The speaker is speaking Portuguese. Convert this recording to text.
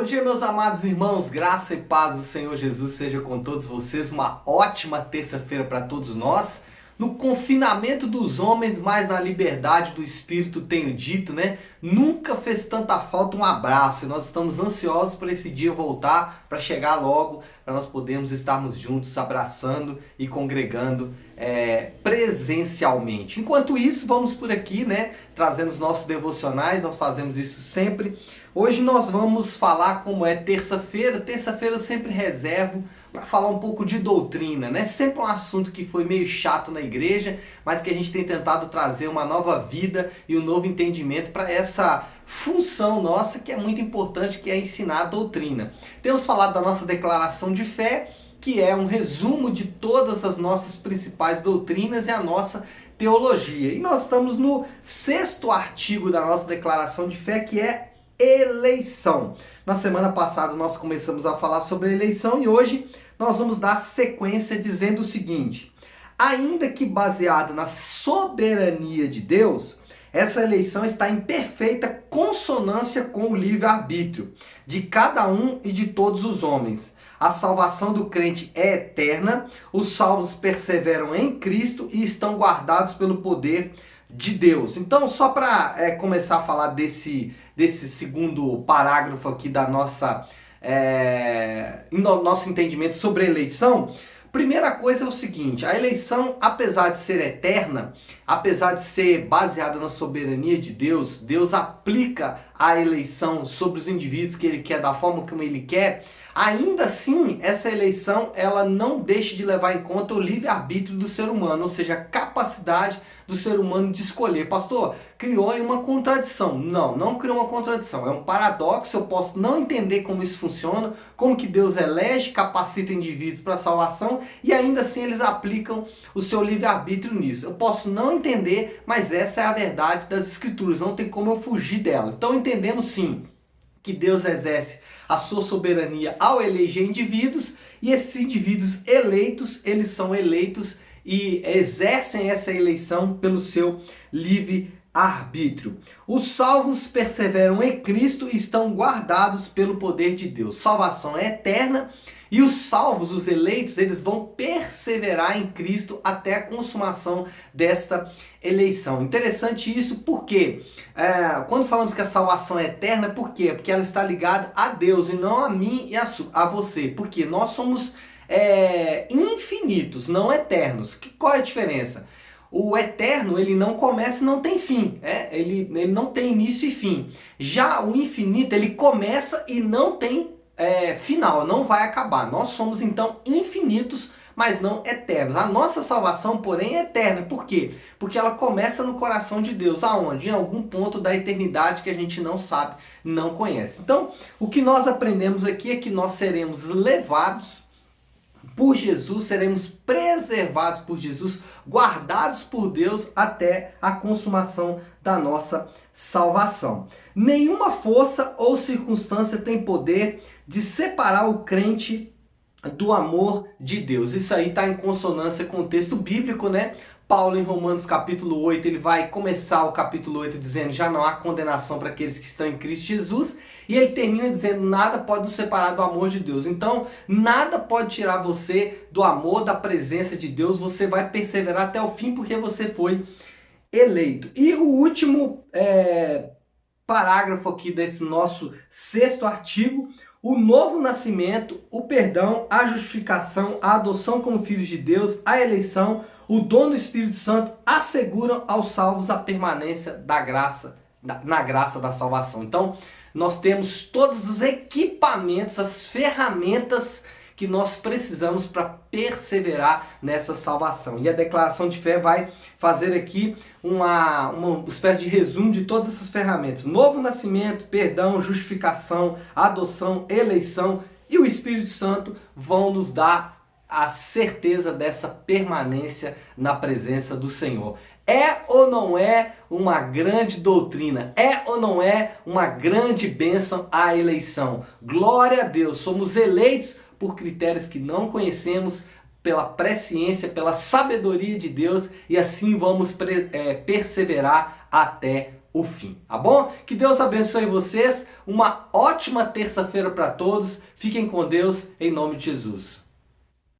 Bom dia, meus amados irmãos, graça e paz do Senhor Jesus seja com todos vocês. Uma ótima terça-feira para todos nós. No confinamento dos homens, mas na liberdade do Espírito, tenho dito, né? Nunca fez tanta falta um abraço e nós estamos ansiosos por esse dia voltar, para chegar logo, para nós podermos estarmos juntos, abraçando e congregando presencialmente. Enquanto isso, vamos por aqui, né? Trazendo os nossos devocionais, nós fazemos isso sempre. Hoje nós vamos falar como é terça-feira. Terça-feira eu sempre reservo para falar um pouco de doutrina, né? Sempre um assunto que foi meio chato na igreja, mas que a gente tem tentado trazer uma nova vida e um novo entendimento para essa função nossa que é muito importante, que é ensinar a doutrina. Temos falado da nossa declaração de fé, que é um resumo de todas as nossas principais doutrinas e a nossa teologia. E nós estamos no 6º artigo da nossa declaração de fé, que é eleição. Na semana passada nós começamos a falar sobre a eleição e hoje nós vamos dar sequência dizendo o seguinte: ainda que baseada na soberania de Deus, essa eleição está em perfeita consonância com o livre-arbítrio de cada um e de todos os homens. A salvação do crente é eterna, os salvos perseveram em Cristo e estão guardados pelo poder de Deus. Então, só para começar a falar desse segundo parágrafo aqui da nosso entendimento sobre a eleição, primeira coisa é o seguinte: a eleição, apesar de ser eterna, apesar de ser baseada na soberania de Deus, Deus aplica a eleição sobre os indivíduos que Ele quer, da forma como Ele quer. Ainda assim, essa eleição ela não deixa de levar em conta o livre-arbítrio do ser humano, ou seja, a capacidade do ser humano de escolher. Pastor, criou aí uma contradição. Não, não criou uma contradição. É um paradoxo, eu posso não entender como isso funciona, como que Deus elege, capacita indivíduos para a salvação e ainda assim eles aplicam o seu livre-arbítrio nisso. Eu posso não entender, mas essa é a verdade das Escrituras, não tem como eu fugir dela. Então entendemos sim que Deus exerce a sua soberania ao eleger indivíduos, e esses indivíduos eleitos, eles são eleitos e exercem essa eleição pelo seu livre-arbítrio. Os salvos perseveram em Cristo e estão guardados pelo poder de Deus. Salvação é eterna e os salvos, os eleitos, eles vão perseverar em Cristo até a consumação desta eleição. Interessante isso porque quando falamos que a salvação é eterna, por quê? Porque ela está ligada a Deus e não a mim e a você. Porque nós somos infinitos, não eternos. Qual é a diferença? O eterno, ele não começa e não tem fim. Ele não tem início e fim. Já o infinito, ele começa e não tem final, não vai acabar. Nós somos então infinitos, mas não eternos. A nossa salvação, porém, é eterna. Por quê? Porque ela começa no coração de Deus. Aonde? Em algum ponto da eternidade que a gente não sabe, não conhece. Então, o que nós aprendemos aqui é que nós seremos levados por Jesus, seremos preservados por Jesus, guardados por Deus até a consumação da nossa salvação. Nenhuma força ou circunstância tem poder de separar o crente do amor de Deus. Isso aí está em consonância com o texto bíblico, né? Paulo, em Romanos capítulo 8, ele vai começar o capítulo 8 dizendo: já não há condenação para aqueles que estão em Cristo Jesus. E ele termina dizendo: nada pode nos separar do amor de Deus. Então, nada pode tirar você do amor, da presença de Deus. Você vai perseverar até o fim porque você foi eleito. E o último parágrafo aqui desse nosso 6º artigo: o novo nascimento, o perdão, a justificação, a adoção como filhos de Deus, a eleição, o dom do Espírito Santo asseguram aos salvos a permanência da graça, na graça da salvação. Então, nós temos todos os equipamentos, as ferramentas que nós precisamos para perseverar nessa salvação. E a declaração de fé vai fazer aqui uma espécie de resumo de todas essas ferramentas. Novo nascimento, perdão, justificação, adoção, eleição e o Espírito Santo vão nos dar a certeza dessa permanência na presença do Senhor. É ou não é uma grande doutrina? É ou não é uma grande bênção a eleição? Glória a Deus, somos eleitos por critérios que não conhecemos, pela presciência, pela sabedoria de Deus, e assim vamos perseverar até o fim, tá bom? Que Deus abençoe vocês, uma ótima terça-feira para todos, fiquem com Deus, em nome de Jesus.